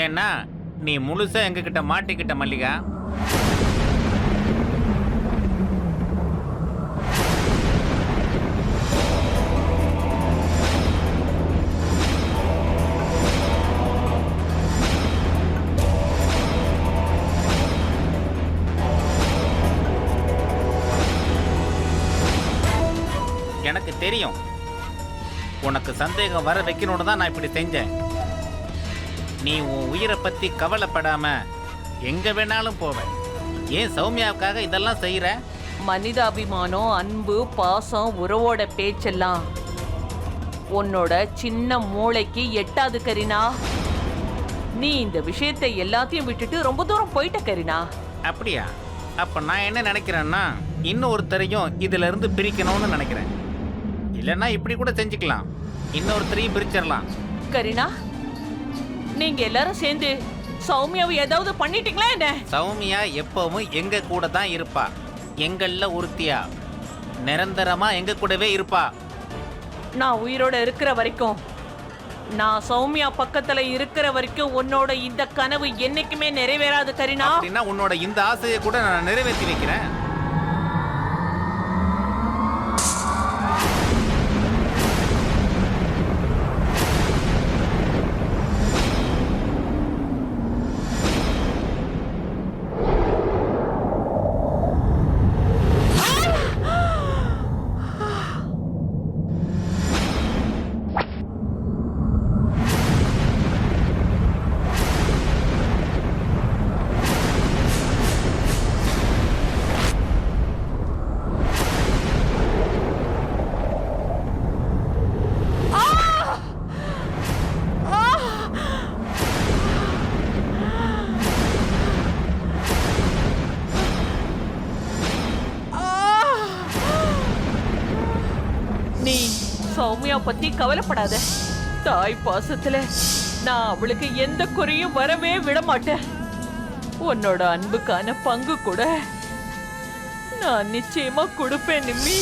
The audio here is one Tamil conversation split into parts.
ஏன்னா நீ முழுசா எங்ககிட்ட மாட்டிக்கிட்ட மல்லிகா. எனக்கு தெரியும் உனக்கு சந்தேகம் வர வைக்கணும்னு தான் நான் இப்படி செஞ்சேன். நீ உன் உயிரை பத்தி கவலைப்படாம எங்க வேணாலும் போவ. ஏன் சௌமியாவுக்காக இதெல்லாம் செய்யற? மனிதாபிமானம், அன்பு, பாசம், உறவோட பேச்செல்லாம் உன்னோட சின்ன மூளைக்கு எட்டாது கரீனா. நீ இந்த விஷயத்தை எல்லாத்தையும் விட்டுட்டு ரொம்ப தூரம் போயிட்ட கரீனா. அப்படியா? அப்ப நான் என்ன நினைக்கிறேன்னா இன்னொருத்தரையும் இதுல இருந்து பிரிக்கணும்னு நினைக்கிறேன். இல்லைன்னா இப்படி கூட செஞ்சுக்கலாம், இன்னொருத்தரையும் பிரிச்சிடலாம். கரீனா, நீங்க எல்லாரும் சேர்ந்து சௌமியாவை ஏதாவது பண்ணிட்டீங்களா என்ன? சௌமியா எப்பவும் எங்க கூட தான் இருப்பா. எங்கள்ல ஒருத்தியா நிரந்தரமா எங்க கூடவே இருப்பா. நான் உயிரோட இருக்கிற வரைக்கும், நான் சௌமியா பக்கத்துல இருக்கிற வரைக்கும் உன்னோட இந்த கனவு என்னைக்குமே நிறைவேறாது கரீனா. அப்படின்னா உன்னோட இந்த ஆசையை கூட நான் நிறைவேற்றி வைக்கிறேன். நீ சௌமியா பத்தி கவலைப்படாத. தாய் பாசத்துல நான் அவளுக்கு எந்த குறையும் வரவே விட மாட்டேன். உன்னோட அன்புக்கான பங்கு கூட நான் நிச்சயமா கொடுப்பேன் நிம்மி.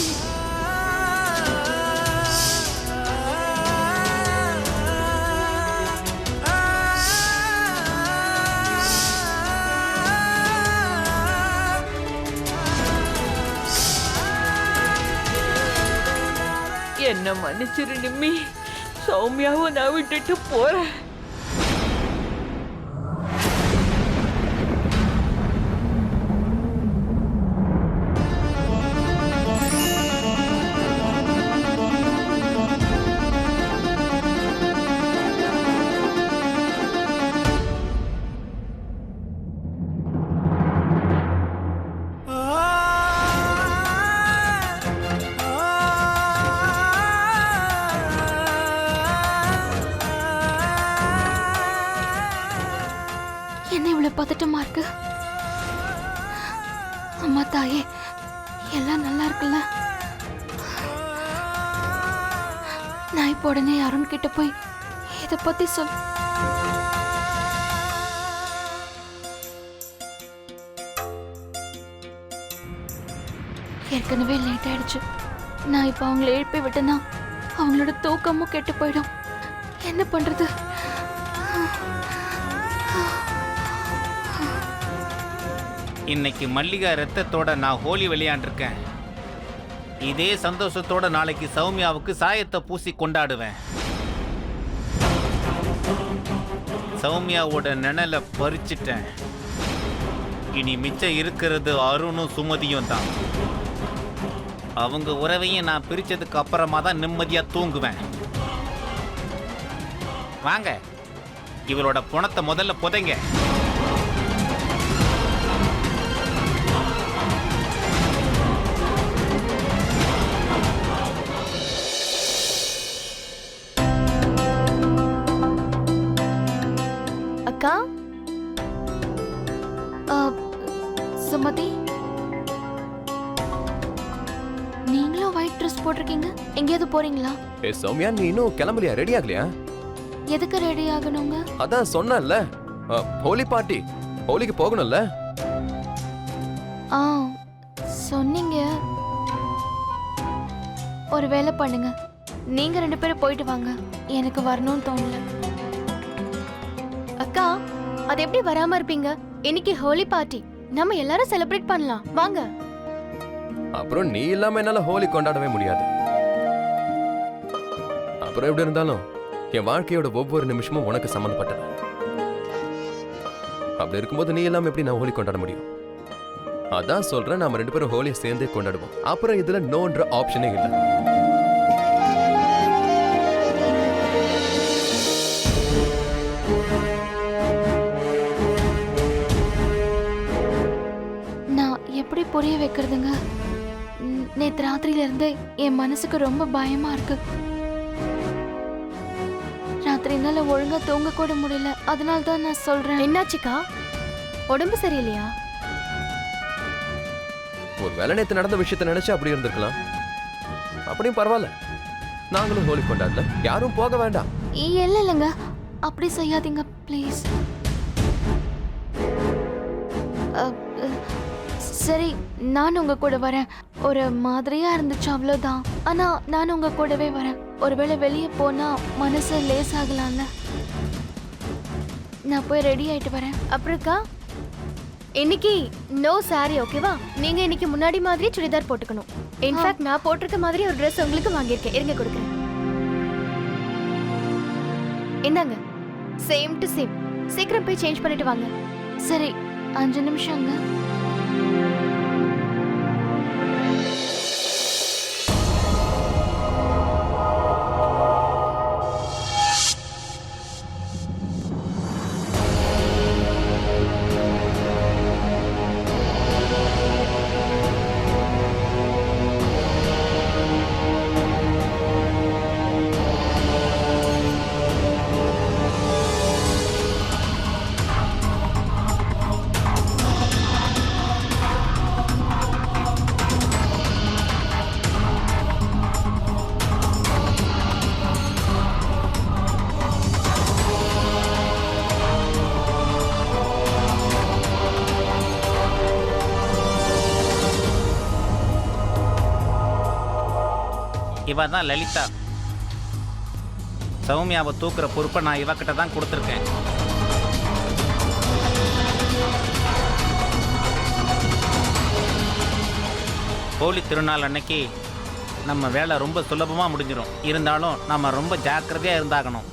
என்ன மன்னிச்சிரு நிம்மி. சௌமியாவை நான் விட்டுட்டு போறேன். என்ன இவ்வளவு பதட்டமா இருக்கு? அம்மா தாயே, எல்லாம் நல்லா இருக்குல்ல? நான் இப்போ உடனே அருண் கிட்ட போய் இத பத்தி சொல். ஏற்கனவே லேட் ஆயிடுச்சு. நான் இப்போ அவங்களை எழுப்பி விட்டேன்னா அவங்களோட தூக்கமும் கெட்டு போயிடும். என்ன பண்றது? இன்னைக்கு மல்லிகா ரத்தத்தோட நான் ஹோலி விளையாண்டிருக்கேன். இதே சந்தோஷத்தோட நாளைக்கு சௌமியாவுக்கு சாயத்தை பூசி கொண்டாடுவேன். சௌமியாவோட நிழலை பறிச்சிட்டேன். இனி மிச்சம் இருக்கிறது அருணும் சுமதியும் தான். அவங்க உறவையும் நான் பிரிச்சதுக்கு அப்புறமா தான் நிம்மதியா தூங்குவேன். வாங்க, இவளோட பணத்தை முதல்ல புதைங்க. அக்கா, சுமதி, நீங்களும் ஒயிட் ட்ரெஸ் போட்டிருக்கீங்க. எங்கேயாவது போறீங்களா? ஏ சௌமியா, நீ இன்னும் கிளம்பலையா? ரெடி ஆகலையா? எதுக்கு ரெடி ஆகணுங்க? அதான் சொன்னேன்ல, ஹோலி பார்ட்டி, ஹோலிக்கு போகணும்ல. சொன்னீங்க. ஒரு வேலை பண்ணுங்க, நீங்க 2 பேரும் போயிட்டு வாங்க. எனக்கு வரணும்னு தோணல. அக்கா, அது எப்படி வராம இருப்பீங்க? இன்னைக்கு ஹோலி பார்ட்டி, நம்ம எல்லாரும் செலிப்ரேட் பண்ணலாம், வாங்க. அப்புறம் நீ இல்லாம என்னால ஹோலி கொண்டாடவே முடியாது. அப்புறம் எப்படி இருந்தாலும் என் வாழ்க்கையோட ஒவ்வொரு நிமிஷமும் உனக்கு சம்மந்தப்பட்டது. அப்படி இருக்கும்போது நீ இல்லாம எப்படி நான் ஹோலி கொண்டாட முடியும்? அதான் சொல்றேன், நாம 2 பேரும் ஹோலியை சேர்ந்தே கொண்டாடுவோம். அப்புறம் இதுல நோன்ற ஆப்ஷனே இல்லை. நான் எப்படி புரிய வைக்கிறதுங்க? நேத்து ராத்திரியில இருந்தே என் மனசுக்கு ரொம்ப பயமா இருக்கு. ராத்திரி என்னால ஒழுங்கா தூங்க கூட முடியல. அதனால தான் நான் சொல்றேன். என்னாச்சுக்கா? உடம்பு சரியில்லையா? ஒரு வேலை நேத்து நடந்த விஷயத்த நினைச்சு அப்படி இருந்திருக்கலாம். அப்படியும் பரவாயில்ல, நாங்களும் ஹோலி கொண்டாடல, யாரும் போக வேண்டாம். இல்ல இல்லைங்க, அப்படி செய்யாதீங்க ப்ளீஸ். சரி, நான் உங்க கூட வரேன். ஒரு மாதிரியா இருந்துச்சு அவ்வளோதான். ஆனா நான் உங்க கூடவே வரேன். ஒருவேளை வெளியே போனா மனசு லேஸ் ஆகலாம்ல. நான் போய் ரெடி ஆயிட்டு வரேன். அப்புறம்க்கா, இன்னைக்கு நோ சாரி, ஓகேவா? நீங்க இன்னைக்கு முன்னாடி மாதிரி சுடிதார் போட்டுக்கணும். இன்ஃபேக்ட் நான் போட்டிருக்க மாதிரி ஒரு ட்ரெஸ் உங்களுக்கு வாங்கியிருக்கேன், இருங்க கொடுக்குறேன். என்னங்க, சேம் டு சேம். சீக்கிரம் போய் சேஞ்ச் பண்ணிட்டு வாங்க. சரி, 5 நிமிஷங்க. இவ தான் லலிதா. சௌமியாவை தூக்குற பொறுப்பை நான் இவக்கிட்ட தான் கொடுத்துருக்கேன். ஹோலி திருநாள் அன்னைக்கு நம்ம வேலை ரொம்ப சுலபமாக முடிஞ்சிடும். இருந்தாலும் நம்ம ரொம்ப ஜாக்கிரதையாக இருந்தாகணும்.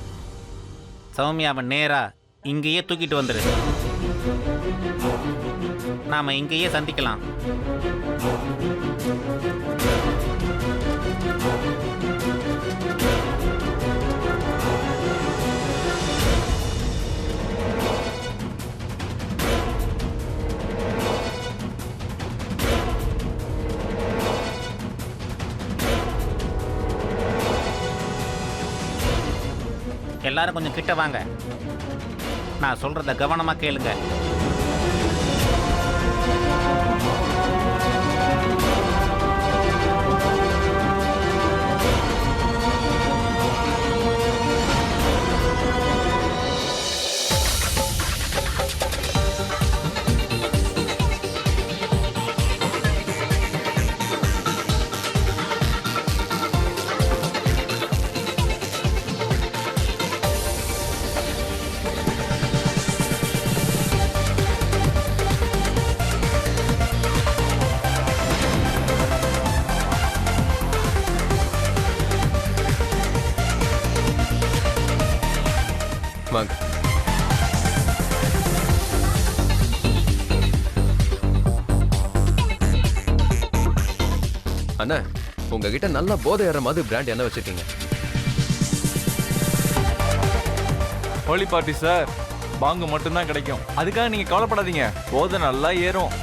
சௌமியாவை நேராக இங்கேயே தூக்கிட்டு வந்துடு. நாம் இங்கேயே சந்திக்கலாம். எல்லாரும் கொஞ்சம் கிட்ட வாங்க. நான் சொல்றத கவனமா கேளுங்க. வாங்க. அண்ணா, உங்ககிட்ட நல்ல போதை ஏற மாதிரி பிராண்ட் என்ன வச்சிருக்கீங்க? ஹோலி பார்ட்டி சார், பாங்கு மட்டும்தான் கிடைக்கும். அதுக்காக நீங்க கவலைப்படாதீங்க, போதை நல்லா ஏறும்.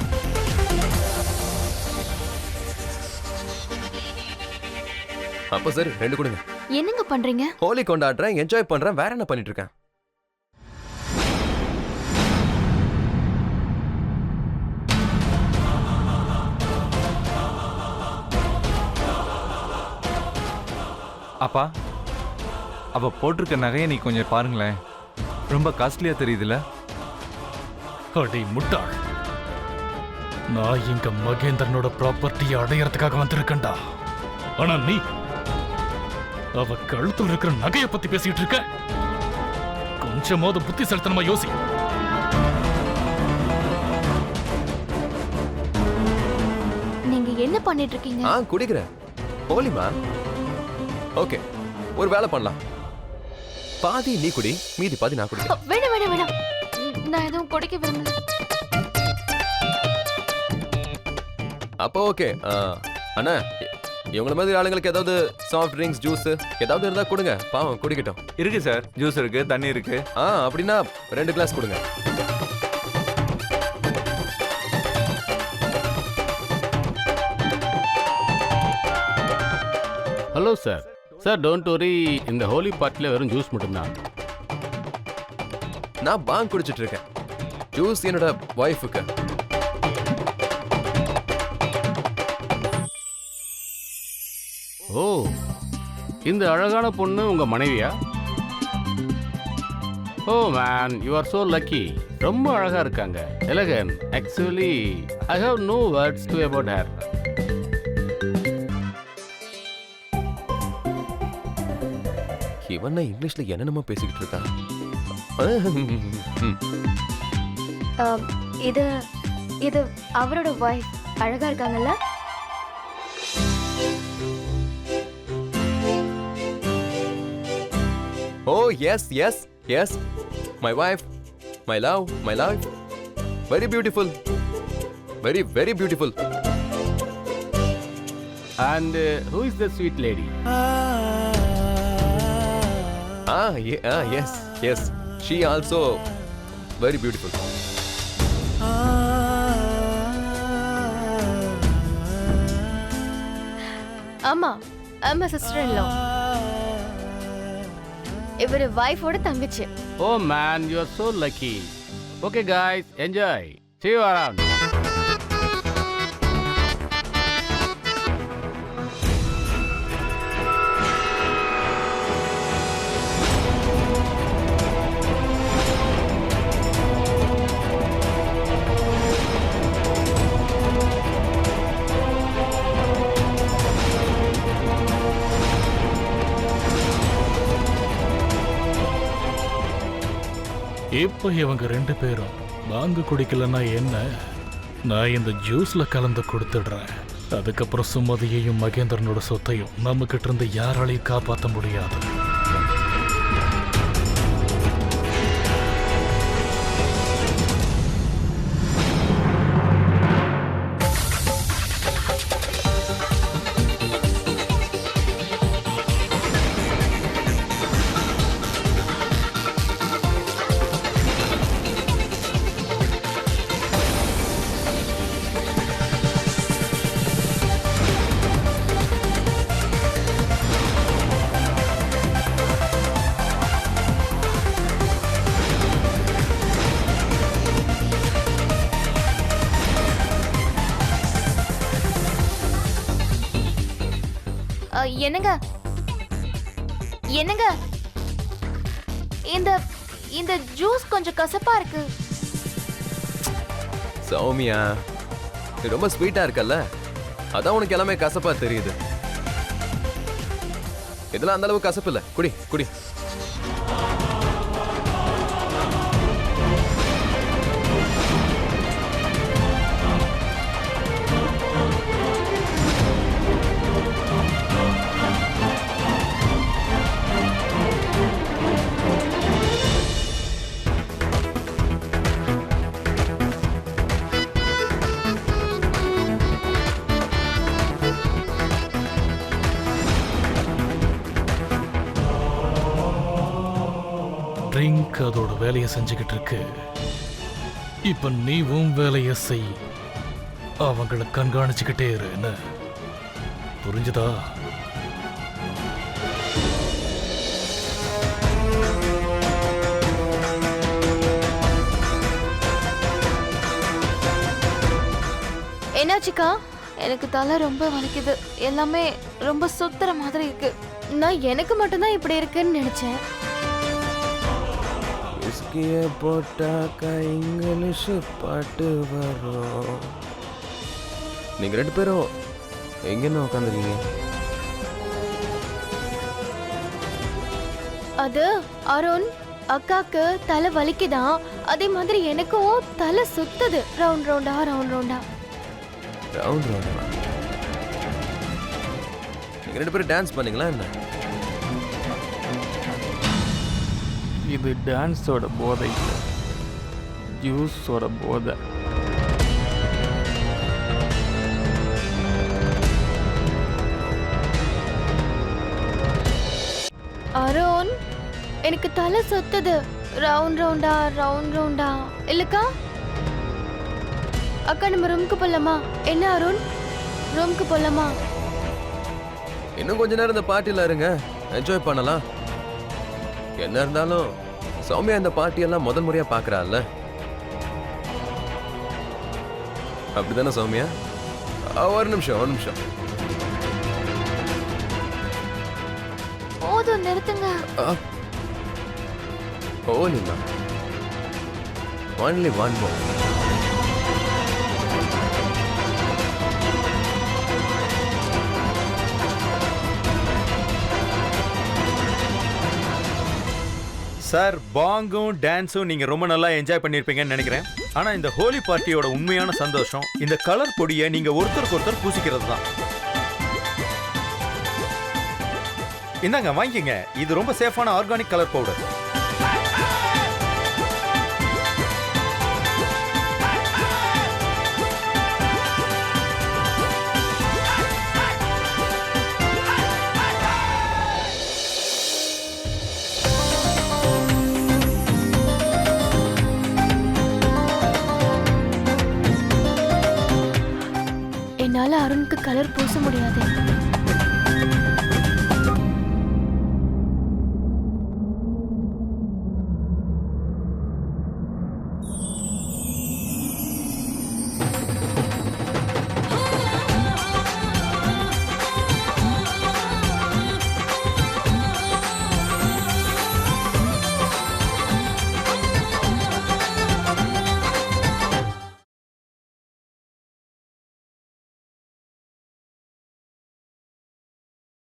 அப்ப சரி, 2 கொடுங்க. என்னங்க பண்றீங்க? ஹோலி கொண்டாடுறேன், என்ஜாய் பண்றேன், வேற என்ன பண்ணிட்டு இருக்கேன்? அப்பா, அவ போட்டிருக்க நகையை நீ கொஞ்சம் பாருங்களேன். ரொம்ப காஸ்ட்லியா தெரியுதுல? அடி முட்டாள், நான் இங்க மகேந்திரனோட ப்ராப்பர்ட்டியை அடையறதுக்காக வந்திருக்கேன்டா. ஆனா நீ அவ கழுத்துல இருக்கிற நகையை பத்தி பேசிட்டு இருக்க. கொஞ்சமாவது புத்தி செலுத்தனமா யோசி. என்ன பண்ணிட்டு இருக்கீங்க? குடிக்கிறேன். ஹோலிமா. ஓகே, ஒரு வேலை பண்ணலாம். பாதி நீ குடி, மீதி பாதி நான் குடிக்கிறேன். வேணாம் வேணாம் வேணாம், நான் எதுவும் குடிக்க விரும்பல. அப்போ ஓகே. அண்ணா, இவங்கள மாதிரி ஆளுங்களுக்கு ஏதாவது சாஃப்ட் ட்ரிங்க்ஸ், ஜூஸ் ஏதாவது இருந்தா கொடுங்க, பாவம் குடிக்கட்டும். இருக்கு சார், ஜூஸ் இருக்கு, தண்ணி இருக்கு. அப்படின்னா 2 கிளாஸ் கொடுங்க. Hello sir. Sir don't worry, இந்த ஹோலி பார்ட்டியில் வெறும் ஜூஸ் மட்டும்தான். நான் பாங் குடிச்சிட்டு இருக்கேன். ஜூஸ் என்னோட ஒய்ஃபுக்கு. ஓ, இந்த அழகான பொண்ணு உங்க மனைவியா? Oh man, you are so lucky. ரொம்ப அழகா இருக்காங்க. Elegant. Actually I have no words to about her. இவன் இங்கிலீஷ்ல என்னென்னமோ பேசிக்கிட்டு இருக்கான். இது இது அவரோட வைஃப். அழகா இருக்காங்கல்ல? Oh yes yes yes, my wife, my love, my life. Very beautiful, very very beautiful. And who is the sweet lady? Yes, yes. She also very beautiful. ஆமா, ஆமா சிஸ்டர்-in-law. இவரு வைஃபோட தங்கச்சி. Oh man, you are so lucky. Okay guys, enjoy. See you around. இப்போ இவங்க 2 பேரும் பாங்கு குடிக்கலன்னா என்ன, நான் இந்த ஜூஸ்ல கலந்து கொடுத்துடுறேன். அதுக்கப்புறம் சுமதியையும் மகேந்திரனோட சொத்தையும் நம்ம கிட்ட இருந்து யாராலையும் காப்பாற்ற முடியாது. என்னங்க என்னங்க, இந்த இந்த ஜூஸ் கொஞ்சம் கசப்பா இருக்கு. சௌமியா, இது ரொம்ப ஸ்வீட்டா இருக்கல்ல, அதான் உனக்கு எல்லாமே கசப்பா தெரியுது. இதெல்லாம் அந்த அளவுக்கு கசப்பு இல்ல. குடி குடி. ட்ரிங்க் அதோட வேலையை செஞ்சுக்கிட்டு இருக்கு. இப்ப நீ உன் வேலையை செய், அவங்கள கண்காணிச்சுக்கிட்டே இரு. என்ன புரிஞ்சுதா? என்னாச்சுக்கா? எனக்கு தலை ரொம்ப வலிக்குது, எல்லாமே ரொம்ப சுத்துற மாதிரி இருக்கு. நான் எனக்கு மட்டும்தான் இப்படி இருக்குன்னு நினைச்சேன். விஸ்கிய போட்டாக்கா இங்கிலீஷ் பாட்டு வரும். நீங்க 2 பேரும் எங்கன்னு உட்காந்துருக்கீங்க? அது அருண் அக்காக்கு தலை வலிக்குதான், அதே மாதிரி எனக்கும் தலை சுத்துது. ரவுண்ட் ரவுண்டா ரவுண்ட் ரவுண்டா. ரவுண்ட் ரவுண்டா? நீங்க 2 பேரும் டான்ஸ் பண்ணீங்களா என்ன? இது டான்ஸோட போதை இல்லை, ஜூஸோட போதை. அருண், எனக்கு தலை சுத்துது. ரவுண்ட் ரவுண்டா இல்லக்கா? அக்கா நம்ம ரூமுக்கு போலாமா? என்ன அருண், ரூமுக்கு போலாமா? இன்னும் கொஞ்ச நேரம் இந்த பார்ட்டில இருங்க, என்ஜாய் பண்ணலாம். என்ன இருந்தாலும் சௌமியா இந்த பார்ட்டியெல்லாம் முதல் முறையா பாக்குறாள்ல, அப்படிதானே சௌமியா? ஒரு நிமிஷம். போதும், நிறுத்துங்க. ஓ Neema, only one more. Sir, பாங்கும் டான்ஸும் நீங்க ரொம்ப நல்லா என்ஜாய் பண்ணிருப்பீங்கன்னு நினைக்கிறேன். ஆனா இந்த ஹோலி பார்ட்டியோட உண்மையான சந்தோஷம் இந்த கலர் பொடியை நீங்க ஒருத்தருக்கு ஒருத்தர் பூசிக்கிறது தான். இந்தாங்க வாங்கிக்கங்க, இது ரொம்ப சேஃபான ஆர்கானிக் கலர் பவுடர். என்னால அருணுக்கு கலர் பூச முடியாது.